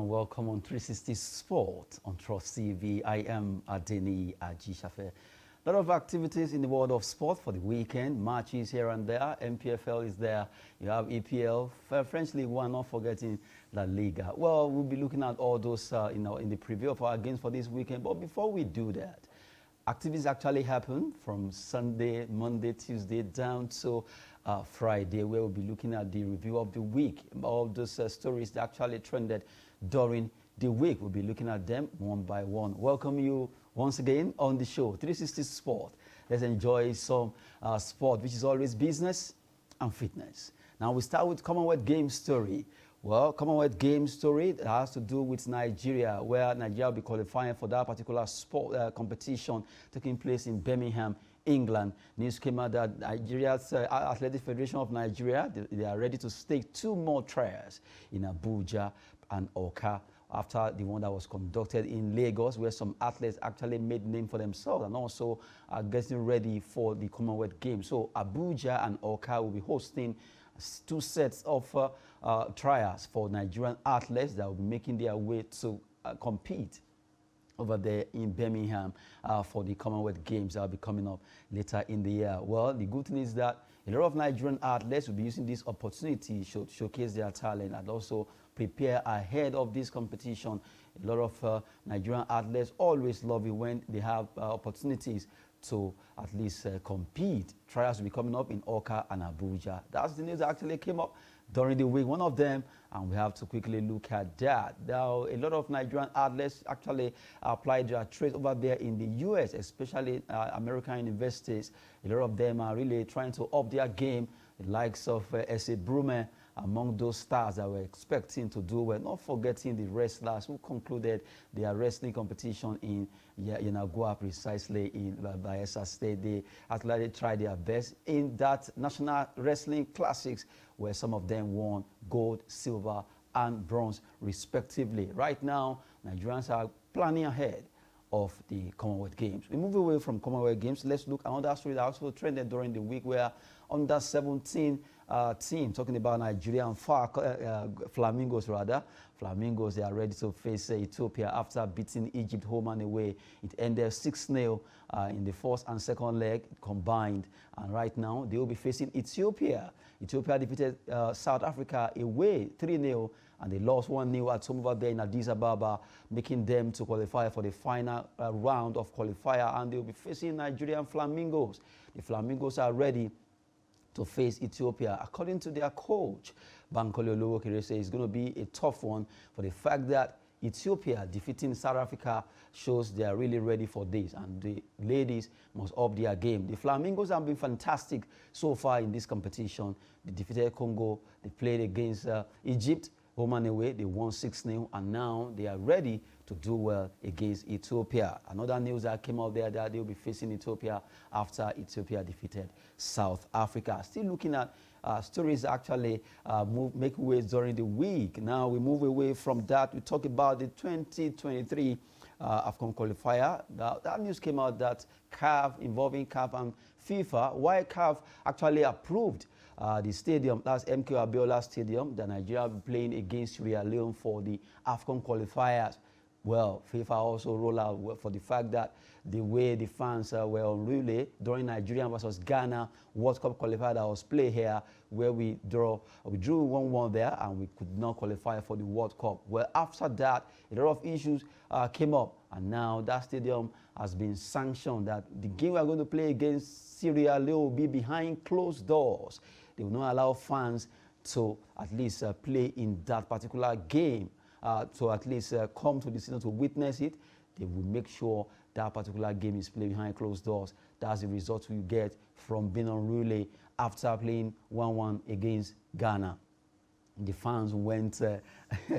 and welcome on 360 Sport on Trust TV. I am Adeni Ajishafe. A lot of activities in the world of sport for the weekend. Matches here and there. MPFL is there. You have EPL, French League One, not forgetting La Liga. Well, we'll be looking at all those in the preview of our games for this weekend. But before we do that, activities actually happen from Sunday, Monday, Tuesday down to Friday, where we'll be looking at the review of the week. All those stories that actually trended during the week. We'll be looking at them one by one. Welcome you once again on the show, 360 Sport. Let's enjoy some sport, which is always business and fitness. Now we start with Commonwealth Games story. Well, Commonwealth Games story that has to do with Nigeria, where Nigeria will be qualifying for that particular sport competition taking place in Birmingham, England. News came out that Nigeria's Athletic Federation of Nigeria, they are ready to stake 2 more trials in Abuja and Oka after the one that was conducted in Lagos, where some athletes actually made name for themselves and also are getting ready for the Commonwealth Games. So Abuja and Oka will be hosting 2 sets of trials for Nigerian athletes that will be making their way to compete over there in Birmingham for the Commonwealth Games that will be coming up later in the year. Well, the good thing is that a lot of Nigerian athletes will be using this opportunity to showcase their talent and also prepare ahead of this competition. A lot of Nigerian athletes always love it when they have opportunities to at least compete. Trials will be coming up in Oka and Abuja. That's the news that actually came up during the week, one of them, and we have to quickly look at that. Now, a lot of Nigerian athletes actually applied their trades over there in the U.S., especially American universities. A lot of them are really trying to up their game, the likes of S.A. Brume, among those stars that were expecting to do well, not forgetting the wrestlers who concluded their wrestling competition in Yanagua, precisely in Bayelsa State. They actually tried their best in that National Wrestling Classics, where some of them won gold, silver, and bronze, respectively. Right now, Nigerians are planning ahead of the Commonwealth Games. We move away from Commonwealth Games. Let's look at another story that also trended during the week, where under 17 team, talking about Nigeria and Flamingos rather. Flamingos, they are ready to face Ethiopia after beating Egypt home and away. It ended 6-0 in the first and second leg combined. And right now, they will be facing Ethiopia. Ethiopia defeated South Africa away 3-0. And they lost 1-0 at home over there in Addis Ababa, making them to qualify for the final round of qualifier. And they will be facing Nigerian Flamingos. The Flamingos are ready to face Ethiopia. According to their coach, Bankole Oluwokere, says it's going to be a tough one for the fact that Ethiopia defeating South Africa shows they are really ready for this, and the ladies must up their game. The Flamingos have been fantastic so far in this competition. They defeated Congo, they played against Egypt, home and away, they won 6-0, and now they are ready to do well against Ethiopia. Another news that came out there that they will be facing Ethiopia after Ethiopia defeated South Africa. Still looking at stories actually make waves during the week. Now we move away from that. We talk about the 2023 AFCON qualifier. That news came out that involving CAF and FIFA, why CAF actually approved the stadium, that's MK Abiola Stadium, that Nigeria will be playing against Sierra Leone for the AFCON qualifiers. Well, FIFA also rolled out for the fact that the way the fans were unruly during Nigeria versus Ghana World Cup qualifier that was played here, where we drew 1-1 there and we could not qualify for the World Cup. Well, after that, a lot of issues came up, and now that stadium has been sanctioned that the game we are going to play against Sierra Leone will be behind closed doors. They will not allow fans to at least play in that particular game. To at least come to the stadium to witness it. They will make sure that particular game is played behind closed doors. That's the result you get from being unruly after playing 1-1 against Ghana. The fans went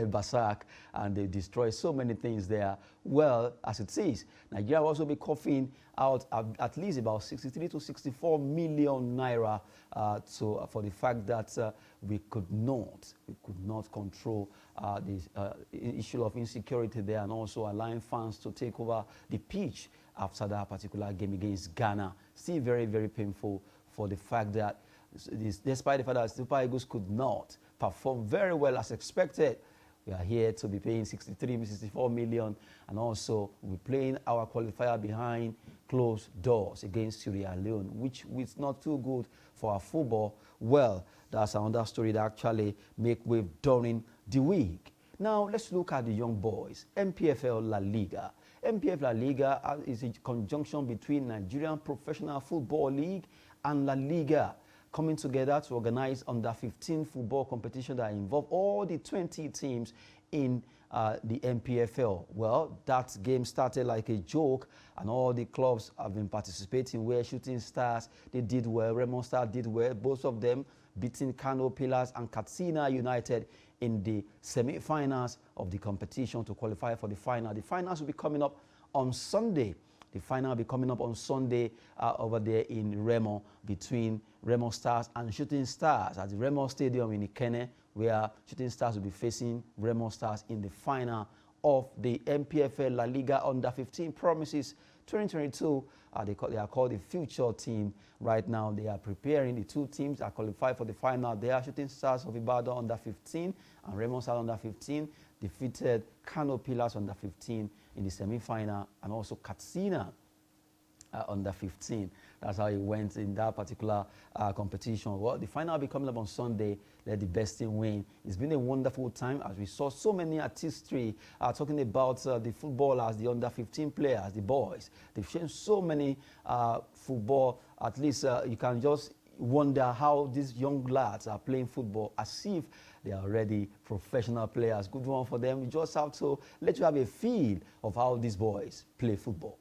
berserk and they destroyed so many things there. Well, as it is, Nigeria will also be coughing out at least about 63 to 64 million naira for the fact that we could not control the issue of insecurity there, and also allowing fans to take over the pitch after that particular game against Ghana. Still very, very painful for the fact that despite the fact that Super Eagles could not perform very well as expected, We are here to be paying 64 million, and also we're playing our qualifier behind closed doors against Sierra Leone, which is not too good for our football. Well, that's another story that actually make wave during the week. Now, let's look at the young boys. MPFL La Liga. MPFL La Liga is a conjunction between Nigerian Professional Football League and La Liga, coming together to organize under-15 football competition that involve all the 20 teams in the MPFL. Well, that game started like a joke, and all the clubs have been participating, where Shooting Stars, they did well, Remo Stars did well, both of them beating Kano Pillars and Katsina United in the semi-finals of the competition to qualify for the final. The finals will be coming up on Sunday. The final will be coming up on Sunday over there in Remo, between Remo Stars and Shooting Stars at the Remo Stadium in Ikene, where Shooting Stars will be facing Remo Stars in the final of the MPFL La Liga Under-15 Promises 2022. They are called the Future Team. Right now, they are preparing. The two teams are qualified for the final. They are Shooting Stars of Ibadan Under-15 and Remo Stars Under-15 defeated Kano Pillars Under-15 in the semi-final, and also Katsina Under-15. That's how it went in that particular competition. Well, the final will be coming up on Sunday. Let the best team win. It's been a wonderful time, as we saw so many artistry talking about the footballers, the under-15 players, the boys. They've shown so many football. At least you can just wonder how these young lads are playing football as if they are already professional players. Good one for them. You just have to let you have a feel of how these boys play football.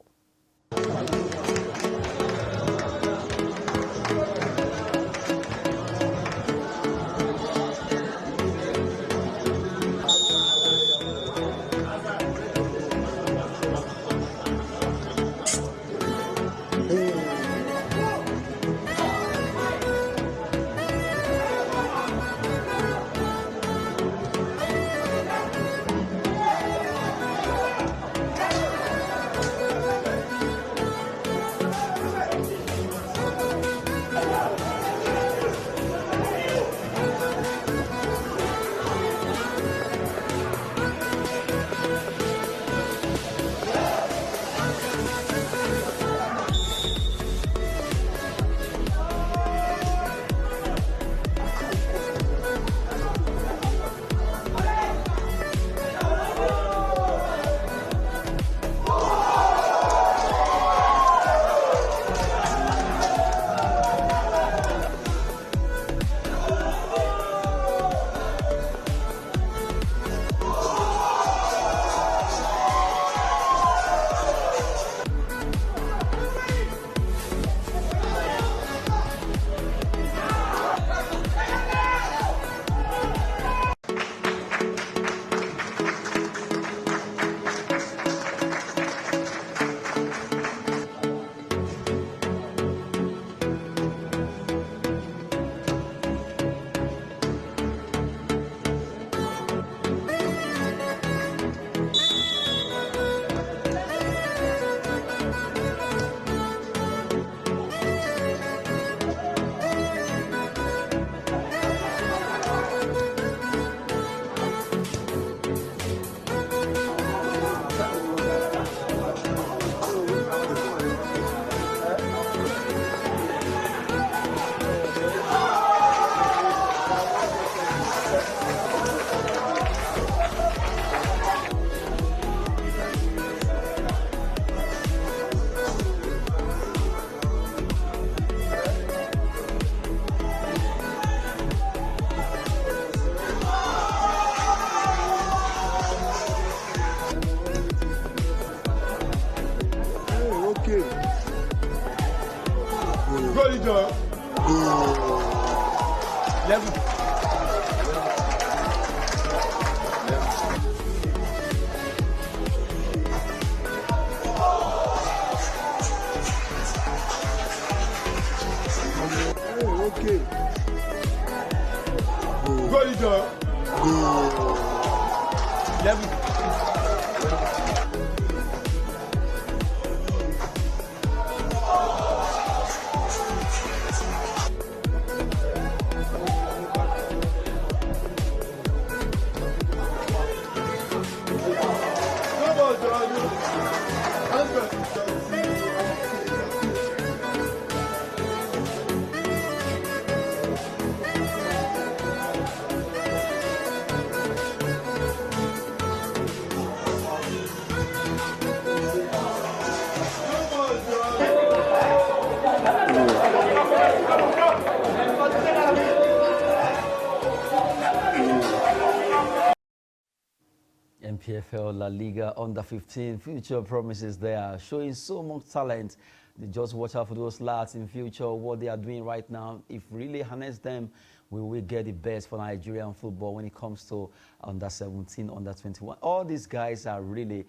MPFL La Liga under 15 future promises there, showing so much talent. They just watch out for those lads in future, what they are doing right now. If really harness them, we will get the best for Nigerian football when it comes to under 17, under 21. All these guys are really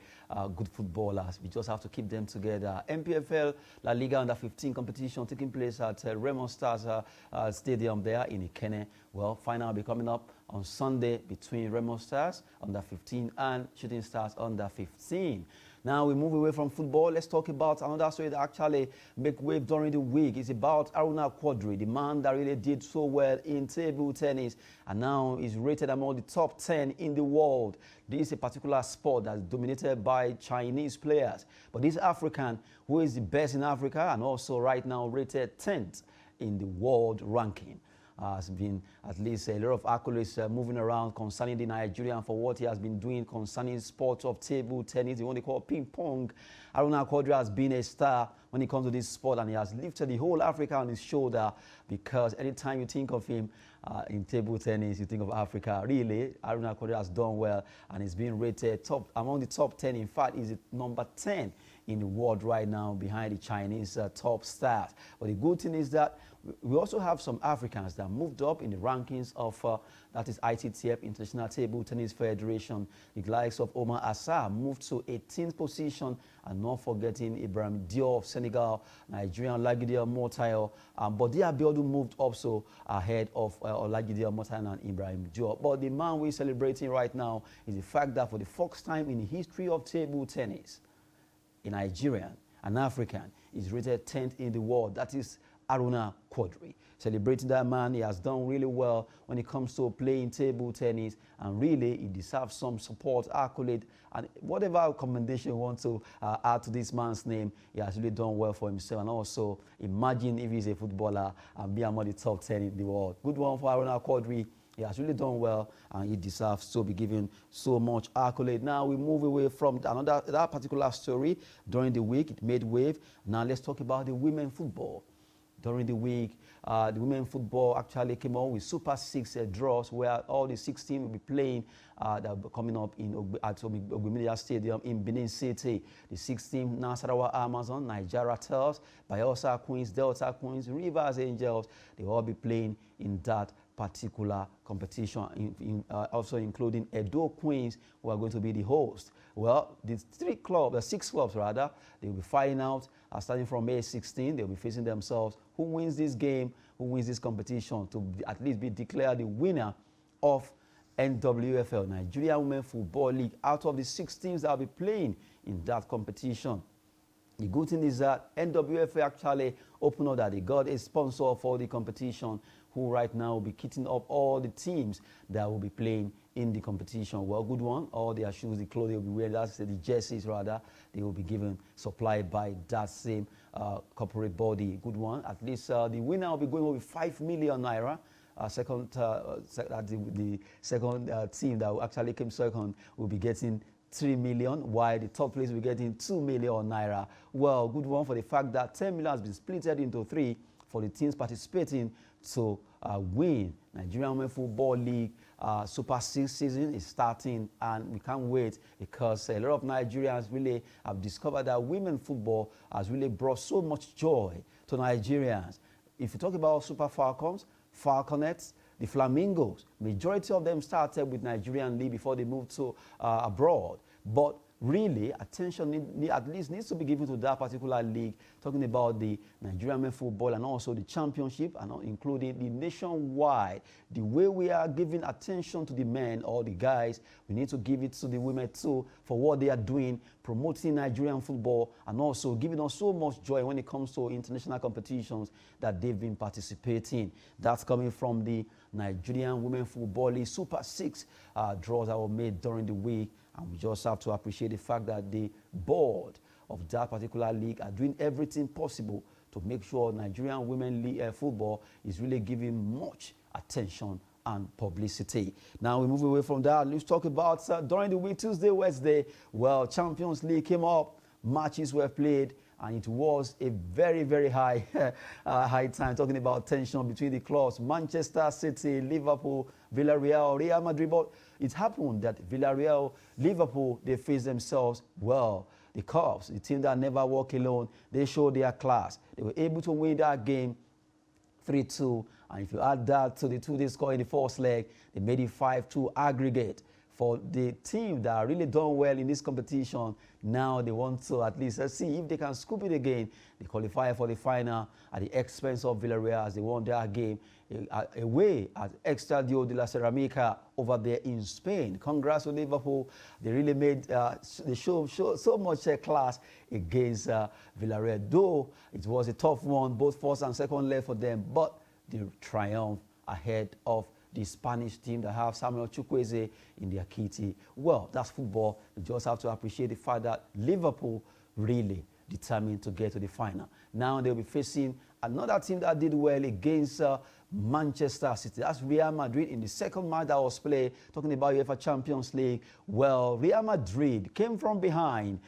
good footballers. We just have to keep them together. MPFL La Liga under 15 competition taking place at Raymond Stars Stadium there in Ikene. Well, final will be coming up on Sunday between Raymond Stars under 15 and Shooting Stars under 15. Now we move away from football. Let's talk about another story that actually make wave during the week. It's about Aruna Quadri, the man that really did so well in table tennis and now is rated among the top 10 in the world. This is a particular sport that's dominated by Chinese players. But this African, who is the best in Africa and also right now rated 10th in the world ranking, has been at least a lot of accolades moving around concerning the Nigerian for what he has been doing concerning sports of table tennis, the one they call ping pong. Aruna Quadri has been a star when it comes to this sport, and he has lifted the whole Africa on his shoulder, because anytime you think of him in table tennis, you think of Africa. Really, Aruna Quadri has done well and is being rated top among the top 10. In fact, he's number 10 in the world right now behind the Chinese top stars. But the good thing is that we also have some Africans that moved up in the rankings of, that is ITTF, International Table Tennis Federation. The likes of Omar Assar moved to 18th position, and not forgetting Ibrahim Diop of Senegal, Nigerian Olagide Omotayo, but Abiodun moved also ahead of Olagide Omotayo and Ibrahim Diop. But the man we're celebrating right now is the fact that for the first time in the history of table tennis, a Nigerian, an African, is rated 10th in the world. That is Aruna Quadri. Celebrating that man, he has done really well when it comes to playing table tennis, and really he deserves some support, accolade, and whatever commendation you want to add to this man's name. He has really done well for himself, and also imagine if he's a footballer and be among the top 10 in the world. Good one for Aruna Quadri. He has really done well, and he deserves to be given so much accolade. Now we move away from that particular story during the week. It made wave. Now let's talk about the women football. During the week, the women football actually came out with Super 6 draws, where all the 6 teams will be playing that will be coming up at Ogbumedia Stadium in Benin City. The 6 teams, Nasarawa Amazon, Nigeria Tels, Bayelsa Queens, Delta Queens, Rivers Angels, they will all be playing in that particular competition, also including Edo Queens, who are going to be the host. Well, the 6 clubs rather, they will be fighting out starting from May 16. They'll be facing themselves. Who wins this game, who wins this competition, to at least be declared the winner of NWFL, Nigeria Women Football League, out of the 6 teams that will be playing in that competition. The good thing is that NWFL actually opened up that they got a sponsor for the competition, who right now will be kitting up all the teams that will be playing in the competition. Well, good one. All their shoes, the clothes they will be wearing, that's the jerseys rather, they will be given, supplied by that same corporate body. Good one. At least the winner will be going over 5 million naira. The second team that actually came second will be getting 3 million, while the top place will be getting 2 million naira. Well, good one for the fact that 10 million has been split into 3 for the teams participating to win. Nigerian Women Football League Super 6 season is starting, and we can't wait, because a lot of Nigerians really have discovered that women football has really brought so much joy to Nigerians. If you talk about Super Falcons, Falconets, the Flamingos, majority of them started with Nigerian league before they moved to abroad. But really, attention at least needs to be given to that particular league, talking about the Nigerian men football and also the championship, and including the nationwide. The way we are giving attention to the men or the guys, we need to give it to the women too, for what they are doing, promoting Nigerian football, and also giving us so much joy when it comes to international competitions that they've been participating. That's coming from the Nigerian Women Football League Super 6 draws that were made during the week. And we just have to appreciate the fact that the board of that particular league are doing everything possible to make sure Nigerian women league football is really giving much attention and publicity. Now we move away from that. Let's talk about during the week, Tuesday, Wednesday. Well, Champions League came up, matches were played, and it was a very, very high, high time, talking about tension between the clubs, Manchester City, Liverpool, Villarreal, Real Madrid. But it happened that Villarreal, Liverpool, they faced themselves well. The Cubs, the team that never walk alone, they showed their class. They were able to win that game 3-2, and if you add that to the 2 they scored in the first leg, they made it 5-2 aggregate. For the team that are really done well in this competition, now they want to at least see if they can scoop it again. They qualify for the final at the expense of Villarreal as they won their game away at Estadio de la Ceramica over there in Spain. Congrats to Liverpool. They really made they show so much class against Villarreal. Though it was a tough one, both first and second leg for them, but they triumph ahead of the Spanish team that have Samuel Chukwueze in their kitty. Well, that's football. You just have to appreciate the fact that Liverpool really determined to get to the final. Now they'll be facing another team that did well against Manchester City. That's Real Madrid in the second match that was played, talking about UEFA Champions League. Well, Real Madrid came from behind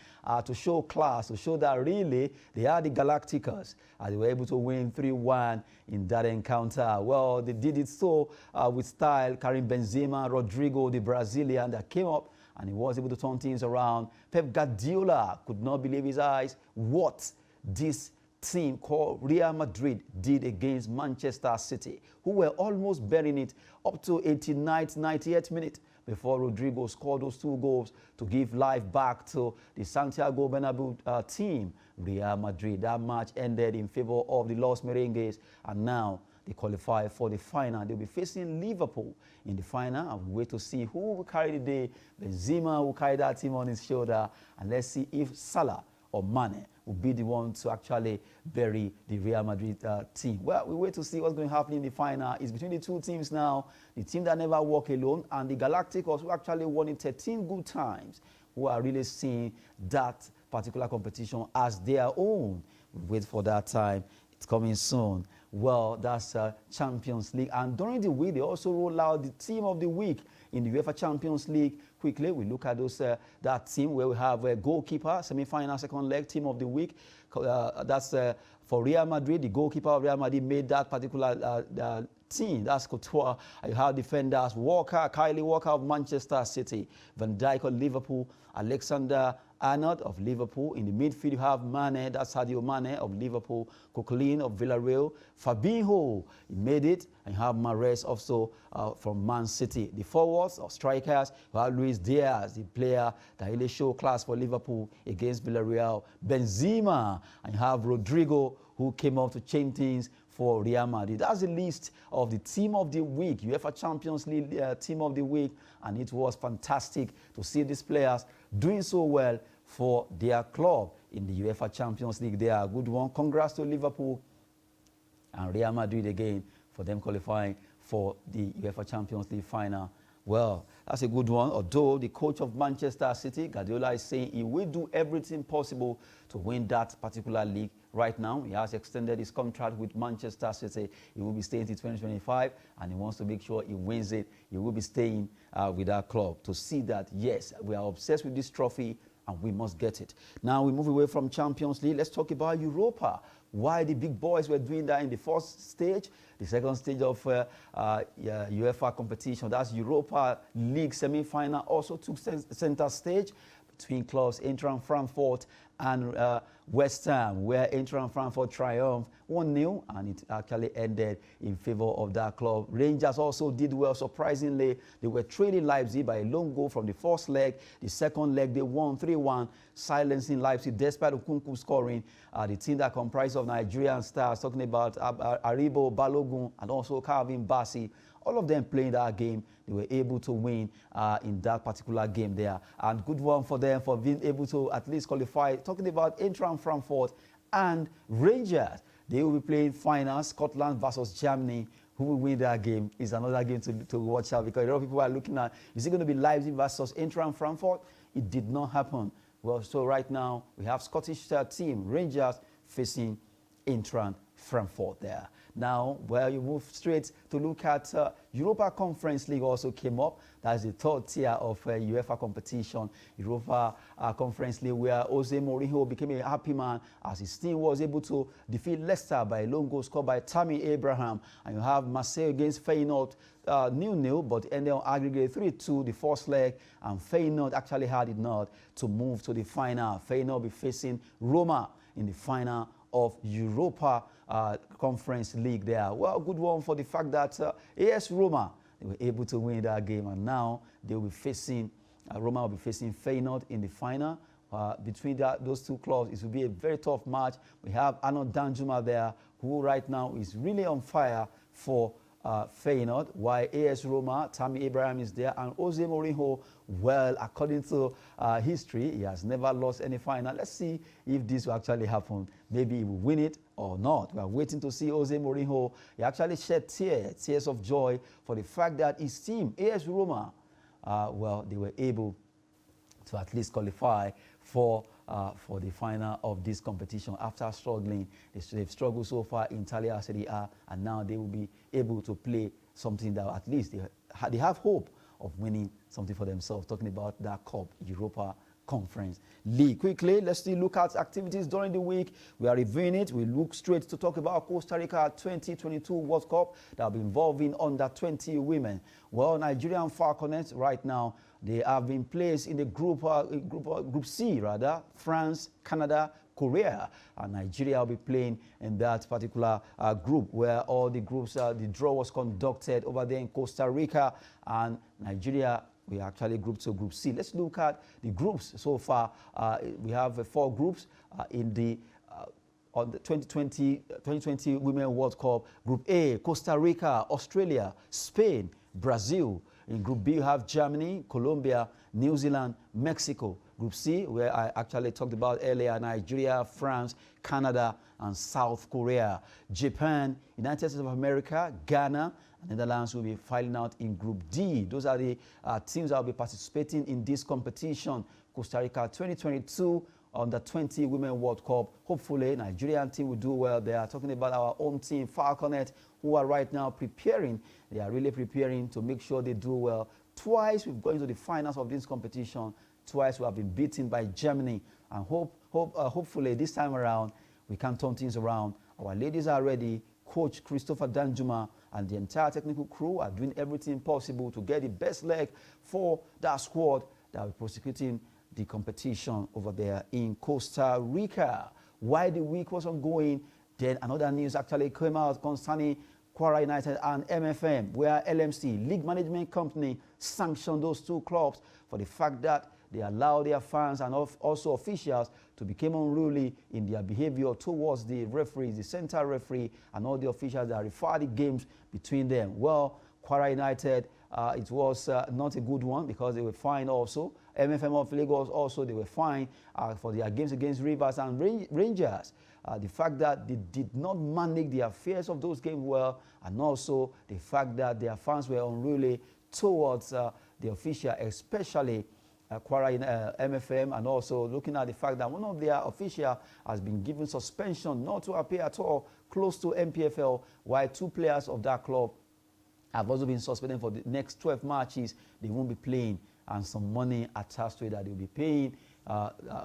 to show class, to show that really they are the Galacticos. They were able to win 3-1 in that encounter. Well, they did it so with style. Karim Benzema, Rodrigo, the Brazilian, that came up and he was able to turn things around. Pep Guardiola could not believe his eyes what this team called Real Madrid did against Manchester City, who were almost bearing it up to 89th, 98th minute before Rodrigo scored those 2 goals to give life back to the Santiago Bernabeu team, Real Madrid. That match ended in favor of the Los Merengues, and now they qualify for the final. They'll be facing Liverpool in the final, and we wait to see who will carry the day. Benzema will carry that team on his shoulder, and let's see if Salah or Mane will be the one to actually bury the Real Madrid team. Well, we wait to see what's going to happen in the final. It's between the 2 teams now, the team that never walk alone and the Galacticos, who actually won it 13 good times, who are really seeing that particular competition as their own. We wait for that time. It's coming soon. Well, that's Champions League. And during the week, they also roll out the team of the week in the UEFA Champions League. Quickly, we look at those that team where we have a goalkeeper, semi-final, second leg, team of the week. That's for Real Madrid. The goalkeeper of Real Madrid made that particular team. That's Couture. You have defenders Walker, Kylie Walker of Manchester City, Van Dijk of Liverpool, Alexander Arnold of Liverpool. In the midfield, you have Mane, that's Sadio Mane of Liverpool, Coquelin of Villarreal, Fabinho, he made it, and you have Mahrez also from Man City. The forwards or strikers, you have Luis Diaz, the player that really showed class for Liverpool against Villarreal, Benzema, and you have Rodrigo, who came up to change things for Real Madrid. That's the list of the team of the week, UEFA Champions League team of the week, and it was fantastic to see these players doing so well for their club in the UEFA Champions League. They are a good one. Congrats to Liverpool and Real Madrid again for them qualifying for the UEFA Champions League final. Well, that's a good one. Although the coach of Manchester City, Guardiola, is saying he will do everything possible to win that particular league. Right now, he has extended his contract with Manchester City. He will be staying till 2025, and he wants to make sure he wins it. He will be staying with our club to see that, yes, we are obsessed with this trophy, and we must get it. Now, we move away from Champions League. Let's talk about Europa. Why the big boys were doing that in the first stage. The second stage of UEFA competition, that's Europa League semi-final, also took center stage between clubs Eintracht Frankfurt and West Ham, where Eintracht Frankfurt triumphed 1-0, and it actually ended in favor of that club. Rangers also did well, surprisingly. They were trailing Leipzig by a lone goal from the first leg. The second leg, they won 3-1, silencing Leipzig despite Okunku scoring. The team that comprised of Nigerian stars, talking about Aribo Balogun and also Calvin Bassey, all of them playing that game, they were able to win in that particular game there. And good one for them for being able to at least qualify. Talking about Eintracht Frankfurt and Rangers, they will be playing final, Scotland versus Germany. Who will win that game is another game to watch out, because a lot of people are looking at, is it going to be Leipzig versus Eintracht Frankfurt? It did not happen. Well, so right now, we have Scottish team, Rangers, facing Eintracht Frankfurt there. Now, well, you move straight to look at Europa Conference League also came up. That's the third tier of UEFA competition, Europa Conference League, where Jose Mourinho became a happy man as his team was able to defeat Leicester by a lone goal scored by Tammy Abraham. And you have Marseille against Feyenoord, 0-0, but ended on aggregate 3-2 the first leg, and Feyenoord actually had it not to move to the final. Feyenoord will be facing Roma in the final of Europa Conference League there. Well, good one for the fact that AS Roma, they were able to win that game, and now they will be facing, Roma will be facing Feyenoord in the final. Between those two clubs, it will be a very tough match. We have Arnaud Danjuma there, who right now is really on fire for Feyenoord, while AS Roma, Tammy Abraham is there, and Jose Mourinho, well, according to history, he has never lost any final. Let's see if this will actually happen. Maybe he will win it or not. We are waiting to see Jose Mourinho. He actually shed tears of joy for the fact that his team, AS Roma, well, they were able to at least qualify for the final of this competition after struggling. They've struggled so far in Italia Serie A, and now they will be able to play something that at least they have hope of winning something for themselves, talking about that cup, Europa Conference League. Quickly, let's still look at activities during the week. We are reviewing it. We look straight to talk about Costa Rica 2022 World Cup that will be involving under 20 women. Well, Nigerian Falconets right now, they have been placed in the group C, rather, France, Canada, Korea, and Nigeria will be playing in that particular group, where all the groups, the draw was conducted over there in Costa Rica, and Nigeria, we actually grouped to Group C. Let's look at the groups so far. We have 4 groups in the on the 2020 Women World Cup. Group A, Costa Rica, Australia, Spain, Brazil. In Group B, you have Germany, Colombia, New Zealand, Mexico. Group C, where I actually talked about earlier, Nigeria, France, Canada, and South Korea. Japan, United States of America, Ghana, and Netherlands will be filing out in Group D. Those are the teams that will be participating in this competition. Costa Rica 2022 under 20 Women World Cup. Hopefully, Nigerian team will do well. They are talking about our own team, Falconet, who are right now preparing. They are really preparing to make sure they do well. Twice we've gone into the finals of this competition. Twice we have been beaten by Germany. And hopefully this time around, we can turn things around. Our ladies are ready. Coach Christopher Danjuma and the entire technical crew are doing everything possible to get the best leg for that squad that will be prosecuting the competition over there in Costa Rica. While the week was ongoing, then another news actually came out concerning Kwara United and MFM, where LMC, League Management Company, sanctioned those two clubs for the fact that they allow their fans and also officials to become unruly in their behavior towards the referees, the center referee, and all the officials that refer the games between them. Well, Kwara United, it was not a good one because they were fined also. MFM of Lagos also, they were fined for their games against Rivers and Rangers. The fact that they did not manage the affairs of those games well, and also the fact that their fans were unruly towards the official, especially Kwara MFM, and also looking at the fact that one of their officials has been given suspension not to appear at all close to MPFL, while 2 players of that club have also been suspended for the next 12 matches. They won't be playing, and some money attached to it that they'll be paying,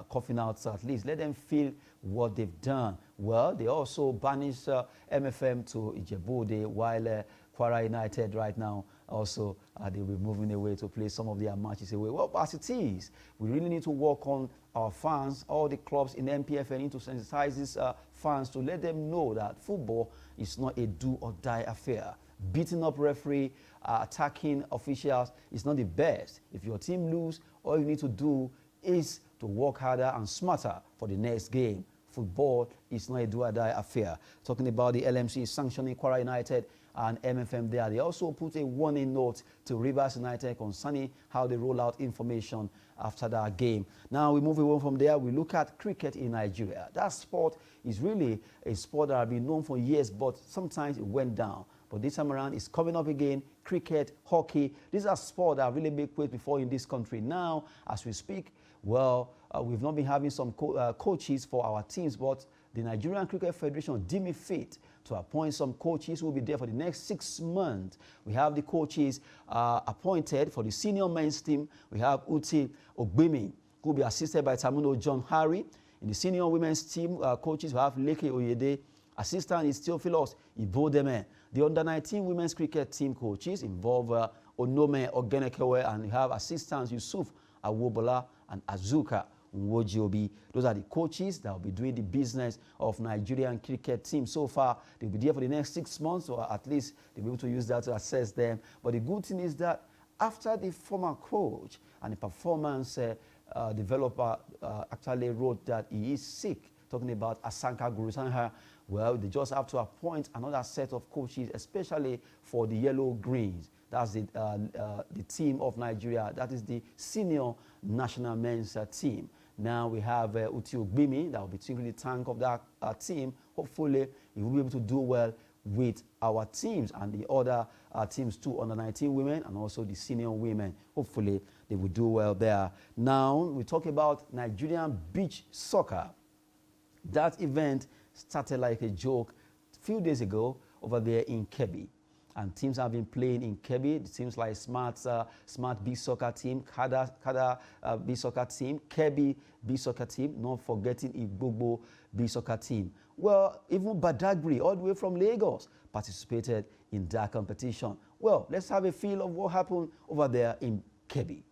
coughing out, so at least let them feel what they've done. Well, they also banished MFM to Ijebu-Ode, while Kwara United right now also they'll be moving away to play some of their matches away. Well, as it is, we really need to work on our fans. All the clubs in MPFL need to sensitize these fans to let them know that football is not a do-or-die affair. Beating up referee, attacking officials is not the best. If your team lose, all you need to do is to work harder and smarter for the next game. Football is not a do-or-die affair. Talking about the LMC sanctioning Kwara United and MFM there, they also put a warning note to Rivers United concerning how they roll out information after that game. Now we move away from there. We look at cricket in Nigeria. That sport is really a sport that has been known for years, but sometimes it went down. But this time around, it's coming up again. Cricket, hockey, these are sports that really make waves before in this country. Now, as we speak, well, we've not been having some coaches for our teams, but the Nigerian Cricket Federation deemed it fit to appoint some coaches who will be there for the next 6 months. We have the coaches appointed for the senior men's team. We have Uti Ogbimi, who will be assisted by Tamuno John Harry. In the senior women's team, coaches, we have Leke Oyede. Assistant is Theophilus Ibodeme. The under-19 women's cricket team coaches involve Onome Ogenekewe, and we have assistants Yusuf Awobola and Azuka Nwojiobi. Those are the coaches that will be doing the business of Nigerian cricket team. So far, they'll be there for the next 6 months, or at least they'll be able to use that to assess them. But the good thing is that after the former coach and the performance developer actually wrote that he is sick, talking about Asanka Gurusanha, well, they just have to appoint another set of coaches, especially for the Yellow Greens. That's the team of Nigeria. That is the senior national men's team. Now we have Uti Ogbimi that will be taking the tank of that team. Hopefully, he will be able to do well with our teams and the other teams too, under 19 women and also the senior women. Hopefully, they will do well there. Now, we talk about Nigerian beach soccer. That event started like a joke a few days ago over there in Kebbi. And teams have been playing in Kebbi. The teams like Smart Beach Soccer Team, Kada Beach Soccer Team, Kebbi Beach Soccer Team, not forgetting Igbogbo Beach Soccer Team. Well, even Badagry, all the way from Lagos, participated in that competition. Well, let's have a feel of what happened over there in Kebbi.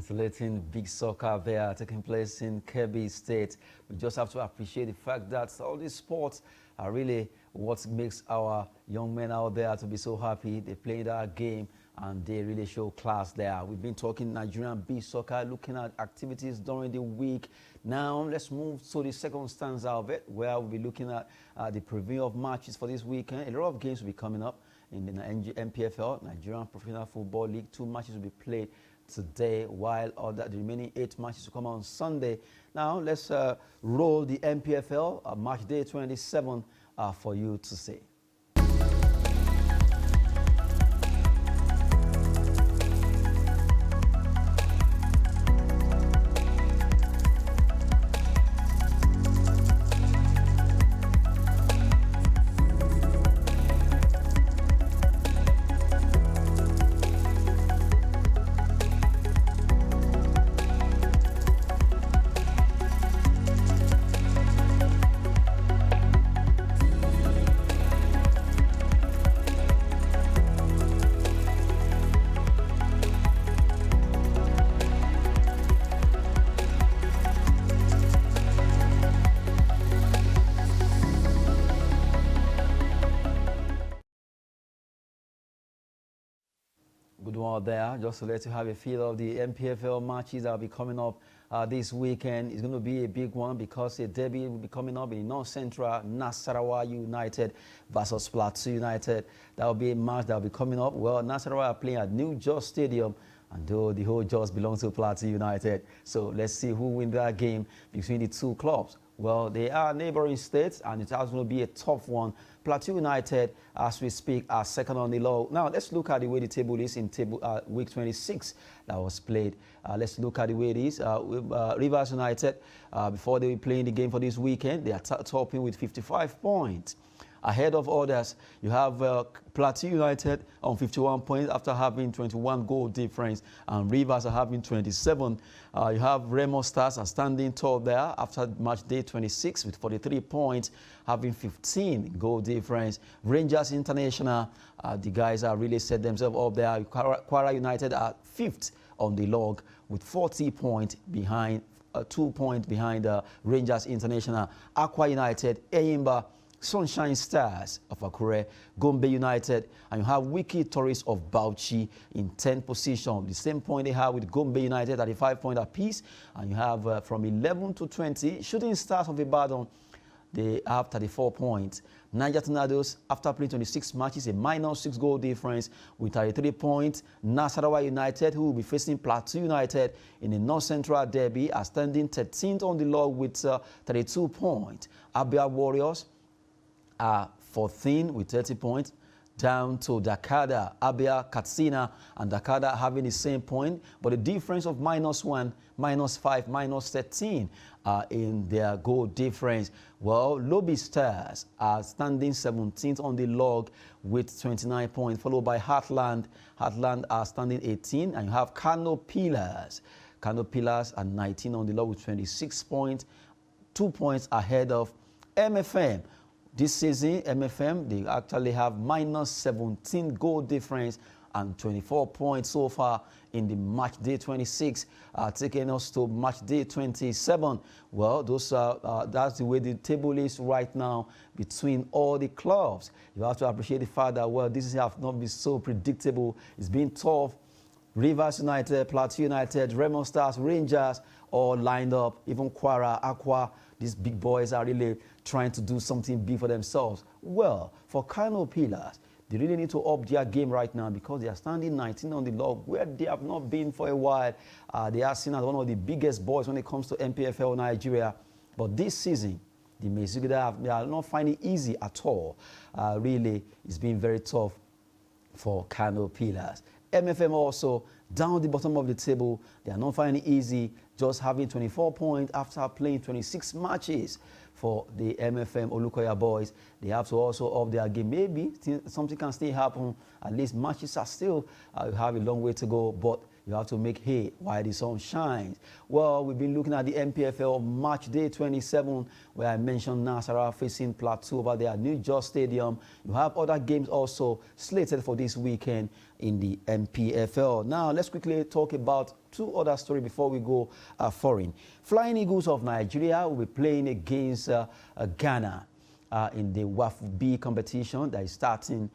Scintillating big soccer there taking place in Kebbi State. We just have to appreciate the fact that all these sports are really what makes our young men out there to be so happy. They play that game and they really show class there. We've been talking Nigerian big soccer, looking at activities during the week. Now let's move to the second stanza of it, where we'll be looking at the preview of matches for this weekend. A lot of games will be coming up in the NPFL, Nigerian Professional Football League. 2 matches will be played today, while the remaining 8 matches will come on Sunday. Now let's roll the NPFL match day 27 for you to see. Good one there, just to let you have a feel of the NPFL matches that will be coming up this weekend. It's going to be a big one because a derby will be coming up in North Central, Nasarawa United versus Plateau United. That will be a match that will be coming up. Well, Nasarawa are playing at New Jos Stadium, and though the whole Jos belongs to Plateau United. So let's see who wins that game between the two clubs. Well, they are neighboring states, and it's going to be a tough one. Plateau United, as we speak, are second on the log. Now, let's look at the way the table is in week 26 that was played. Let's look at the way it is. Rivers United, before they were playing the game for this weekend, they are topping with 55 points. Ahead of others, you have Plateau United on 51 points after having 21 goal difference, and Rivers are having 27. You have Remo Stars are standing tall there after match day 26 with 43 points, having 15 goal difference. Rangers International, the guys are really set themselves up there. Kwara United are 5th on the log with 40 points behind, 2 points behind Rangers International. Aqua United, Eyimba, Sunshine Stars of Akure, Gombe United, and you have Wiki Tourists of Bauchi in 10th position. The same point they have with Gombe United, 35 points apiece. And you have from 11 to 20, Shooting Stars of Ibadan, they have 34 points. Niger Tornadoes, after playing 26 matches, a -6 goal difference with 33 points. Nasarawa United, who will be facing Plateau United in the North Central Derby, are standing 13th on the log with 32 points. Abia Warriors are 14th with 30 points, down to Dakada, Abia, Katsina, and Dakada having the same point, but a difference of -1, -5, -13 in their goal difference. Well, Lobby Stars are standing 17th on the log with 29 points, followed by Heartland. Heartland are standing 18th, and you have Kano Pillars. Kano Pillars are 19 on the log with 26 points, 2 points ahead of MFM. This season, MFM, they actually have -17 goal difference and 24 points so far in the match day 26, taking us to match day 27. Well, that's the way the table is right now between all the clubs. You have to appreciate the fact that, well, this has not been so predictable. It's been tough. Rivers United, Plateau United, Remo Stars, Rangers, all lined up. Even Kwara, Aqua, these big boys are really trying to do something big for themselves. Well, for Kano Pillars, they really need to up their game right now because they are standing 19 on the log where they have not been for a while. They are seen as one of the biggest boys when it comes to NPFL Nigeria. But this season, the Mesugida, they are not finding it easy at all. Really, it's been very tough for Kano Pillars. MFM also down the bottom of the table. They are not finding it easy, just having 24 points after playing 26 matches for the MFM Olukoya boys. They have to also up their game. Maybe something can still happen. At least matches are still have a long way to go, but You have to make hay while the sun shines. Well, we've been looking at the MPFL Match Day 27, where I mentioned Nasarawa facing Plateau over there at New Jos Stadium. You have other games also slated for this weekend in the MPFL. Now, let's quickly talk about two other stories before we go foreign. Flying Eagles of Nigeria will be playing against Ghana in the WAFU B competition that is starting.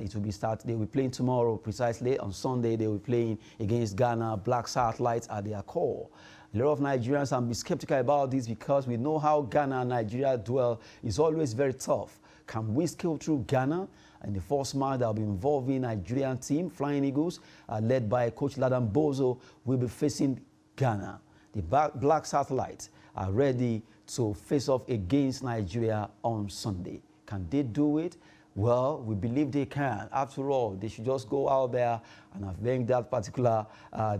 It will be starting. They will be playing tomorrow precisely. On Sunday, they will be playing against Ghana. Black Satellites at their core. A lot of Nigerians are skeptical about this because we know how Ghana and Nigeria duel is always very tough. Can we scale through Ghana? And the first match that will be involving Nigerian team, Flying Eagles, led by Coach Ladan Bozo, will be facing Ghana. The Black Satellites are ready to face off against Nigeria on Sunday. Can they do it? Well, we believe they can. After all, they should just go out there and avenge that particular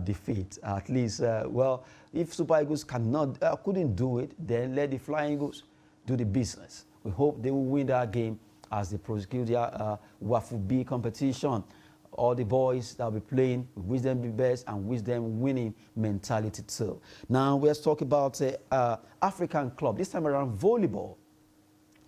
defeat. At least, well, if Super Eagles couldn't do it, then let the Flying Eagles do the business. We hope they will win that game as they prosecute their WAFU B competition. All the boys that will be playing, we wish them the best and wish them winning mentality too. Now, let's talk about African club. This time around, volleyball.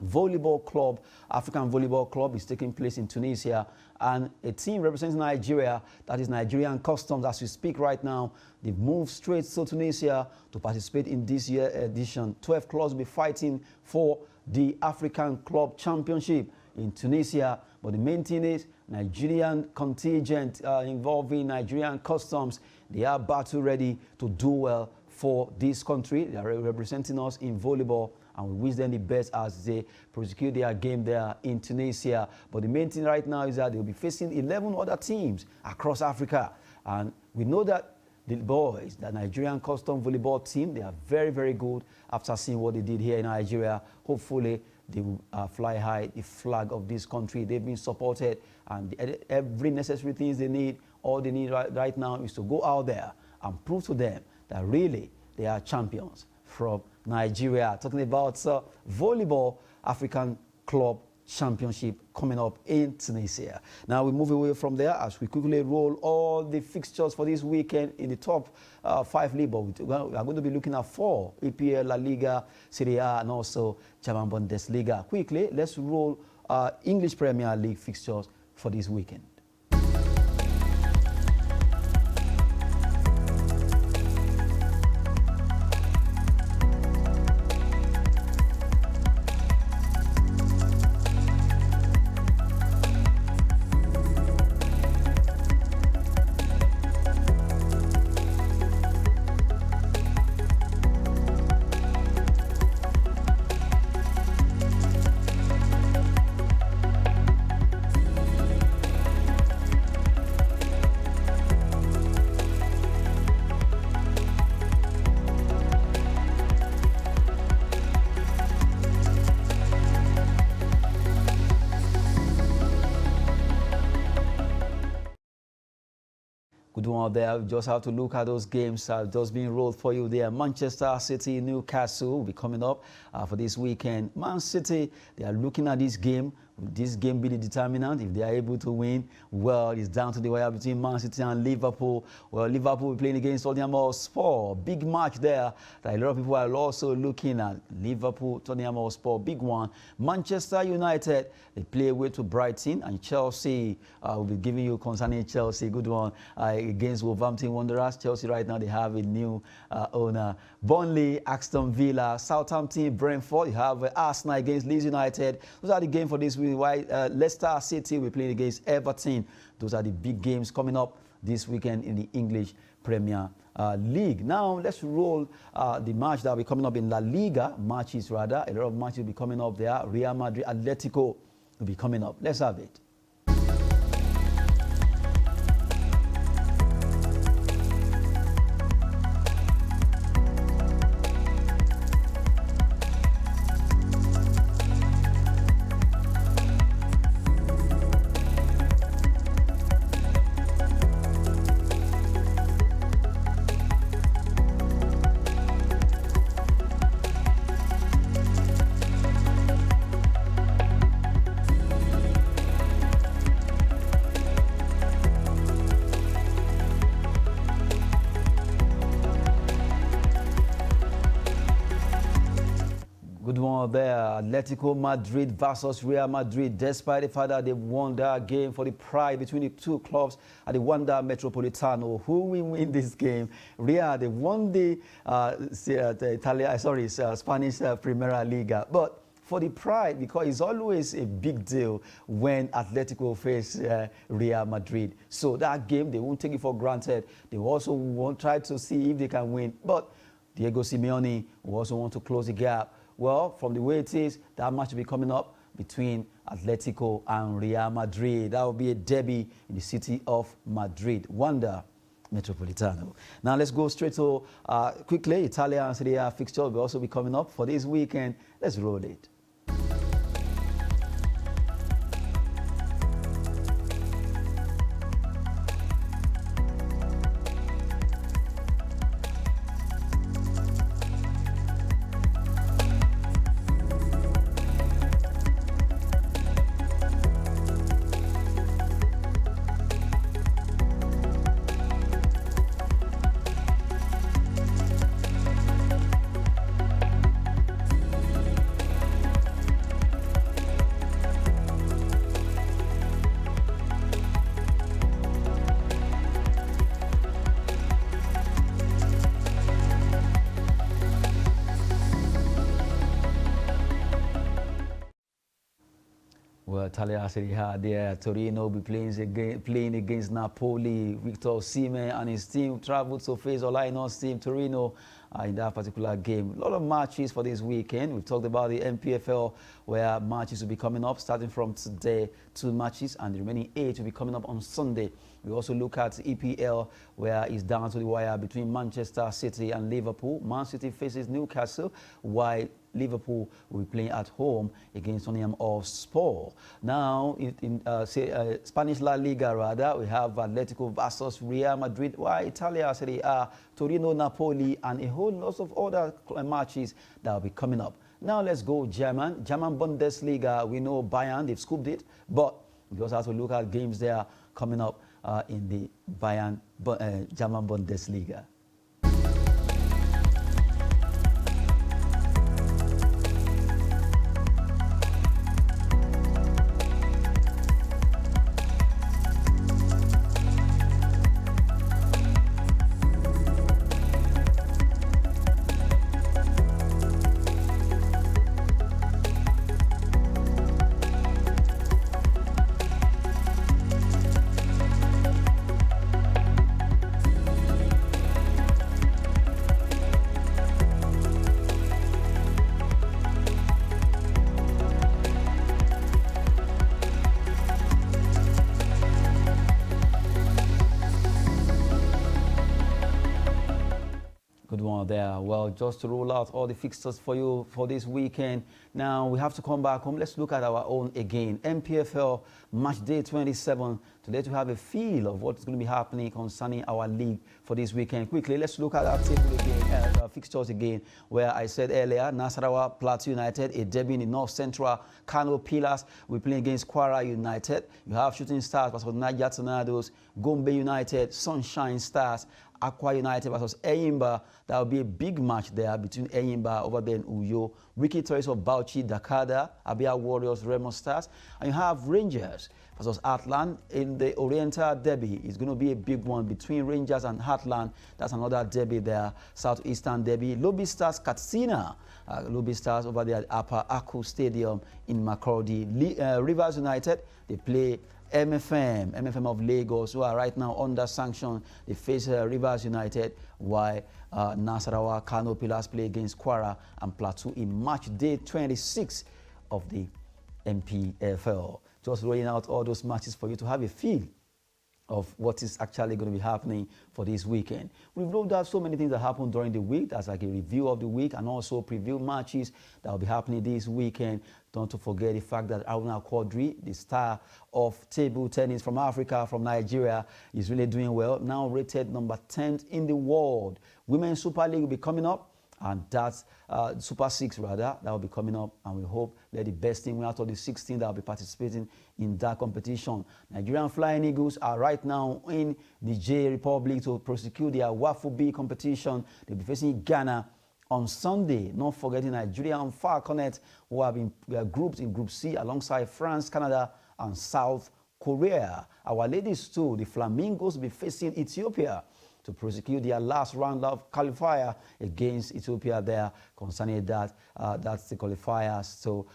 Volleyball club, African Volleyball Club is taking place in Tunisia, and a team representing Nigeria, that is Nigerian Customs, as we speak right now, they've moved straight to Tunisia to participate in this year's edition. 12 clubs will be fighting for the African Club Championship in Tunisia, but the main thing is Nigerian contingent involving Nigerian Customs. They are battle ready to do well for this country. They are representing us in volleyball, and we wish them the best as they prosecute their game there in Tunisia. But the main thing right now is that they'll be facing 11 other teams across Africa. And we know that the boys, the Nigerian Custom Volleyball team, they are very, very good after seeing what they did here in Nigeria. Hopefully, they will fly high the flag of this country. They've been supported, and every necessary things they need, all they need right now is to go out there and prove to them that really they are champions from Nigeria. Talking about volleyball African Club Championship coming up in Tunisia. Now we move away from there as we quickly roll all the fixtures for this weekend in the top 5 league. But we are going to be looking at 4: EPL, La Liga, Serie A, and also German Bundesliga. Quickly, let's roll English Premier League fixtures for this weekend. Good one there. We just have to look at those games just being rolled for you there. Manchester City, Newcastle will be coming up for this weekend. Man City, they are looking at this game. Will this game be the determinant? If they are able to win, well, it's down to the wire between Man City and Liverpool. Well, Liverpool will be playing against Tottenham Hotspur. Big match there that a lot of people are also looking at. Liverpool, Tottenham Hotspur, big one. Manchester United, they play away to Brighton, and Chelsea will be giving you concerning Chelsea. Good one against Wolverhampton Wanderers. Chelsea right now, they have a new owner. Burnley, Aston Villa, Southampton, Brentford. You have Arsenal against Leeds United. Those are the games for this week. Why Leicester City will play against Everton. Those are the big games coming up this weekend in the English Premier League. Now let's roll the match that will be coming up in La Liga. Matches rather. A lot of matches will be coming up there. Real Madrid, Atletico will be coming up. Let's have it. on there. Atletico Madrid versus Real Madrid. Despite the fact that they won that game for the pride between the two clubs at the Wanda Metropolitano, who will win this game? Real, they won the Spanish Primera Liga. But for the pride, because it's always a big deal when Atletico face Real Madrid. So that game, they won't take it for granted. They also won't try to see if they can win. But Diego Simeone will also want to close the gap. Well, from the way it is, that match will be coming up between Atletico and Real Madrid. That will be a derby in the city of Madrid, Wanda Metropolitano. Now let's go straight to, quickly, Italian Serie A fixture will also be coming up for this weekend. Let's roll it. Well, Italia Serie A there, Torino will be playing against Napoli. Victor Osimhen and his team traveled to face Olaino's team, Torino, in that particular game. A lot of matches for this weekend. We've talked about the MPFL, where matches will be coming up starting from today, 2 matches, and the remaining 8 will be coming up on Sunday. We also look at EPL, where it's down to the wire between Manchester City and Liverpool. Man City faces Newcastle, while Liverpool will be playing at home against Tottenham Hotspur. Now, in Spanish La Liga, rather, we have Atletico versus Real Madrid, while Italia Serie A, Torino, Napoli, and a whole lot of other matches that will be coming up. Now, let's go German Bundesliga. We know Bayern, they've scooped it, but we also have to look at games there coming up in the German Bundesliga. Good one there. Well, just to roll out all the fixtures for you for this weekend. Now, we have to come back home. Let's look at our own again. MPFL match day 27 to let you have a feel of what's going to be happening concerning our league for this weekend. Quickly, let's look at our table again, our fixtures again, where I said earlier, Nasarawa Plateau United, a derby in the North Central, Kano Pillars, we're playing against Kwara United. You have Shooting Stars versus Niger Tornadoes, Gombe United, Sunshine Stars, Aqua United versus Eyimba. That will be a big match there between Eyimba over there in Uyo. Wiki Toys of Bauchi, Dakada, Abia Warriors, Remo Stars. And you have Rangers versus Heartland in the Oriental Derby. It's going to be a big one between Rangers and Heartland. That's another derby there, Southeastern Derby. Lobby Stars, Katsina. Lobby Stars over there at Upper Aku Stadium in Makurdi. Rivers United, they play MFM of Lagos, who are right now under sanction. They face Rivers United, while Nasarawa Kano Pillars play against Kwara and Plateau in match day 26 of the MPFL. Just rolling out all those matches for you to have a feel of what is actually going to be happening for this weekend. We've rolled out so many things that happened during the week. That's like a review of the week and also preview matches that will be happening this weekend. Don't forget the fact that Aruna Quadri, the star of table tennis from Africa, from Nigeria, is really doing well. Now rated number 10th in the world. Women's Super League will be coming up. And that's Super 6, rather, that will be coming up. And we hope that the best team out of the 16 that will be participating in that competition. Nigerian Flying Eagles are right now in the J Republic to prosecute their Wafu B competition. They'll be facing Ghana on Sunday. Not forgetting Nigeria and Falconet, who have been grouped in Group C alongside France, Canada, and South Korea. Our ladies too, the Flamingos, will be facing Ethiopia to prosecute their last round of qualifier against Ethiopia there concerning that. That's the qualifiers to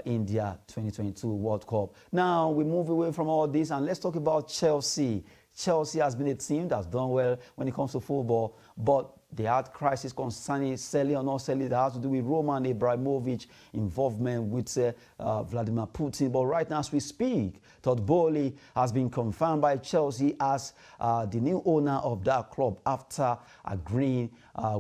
India 2022 World Cup. Now we move away from all this and let's talk about Chelsea. Chelsea has been a team that's done well when it comes to football, but they had crisis concerning selling or not selling. That has to do with Roman Abramovich involvement with Vladimir Putin. But right now as we speak, Todd Boehly has been confirmed by Chelsea as the new owner of that club after agreeing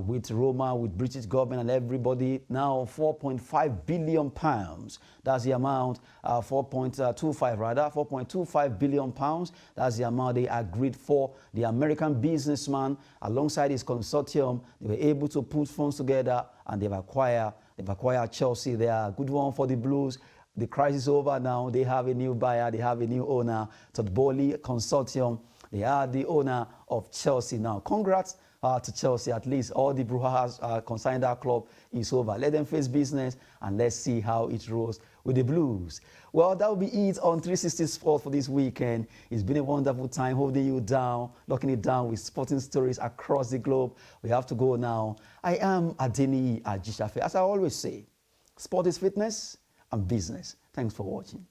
with Roman, with British government and everybody. Now 4.5 billion pounds. That's the amount, 4.25 billion pounds. That's the amount they agreed for. The American businessman, alongside his consortium, they were able to put funds together and they've acquired Chelsea. They are a good one for the Blues. The crisis is over now. They have a new buyer. They have a new owner. Todd Boehly Consortium. They are the owner of Chelsea now. Congrats to Chelsea. At least all the brouhaha concerning that club is over. Let them face business and let's see how it rolls with the Blues. Well, that will be it on 360 Sports for this weekend. It's been a wonderful time holding you down, locking it down with sporting stories across the globe. We have to go now. I am Adeniyi Ajishafe. As I always say, sport is fitness and business. Thanks for watching.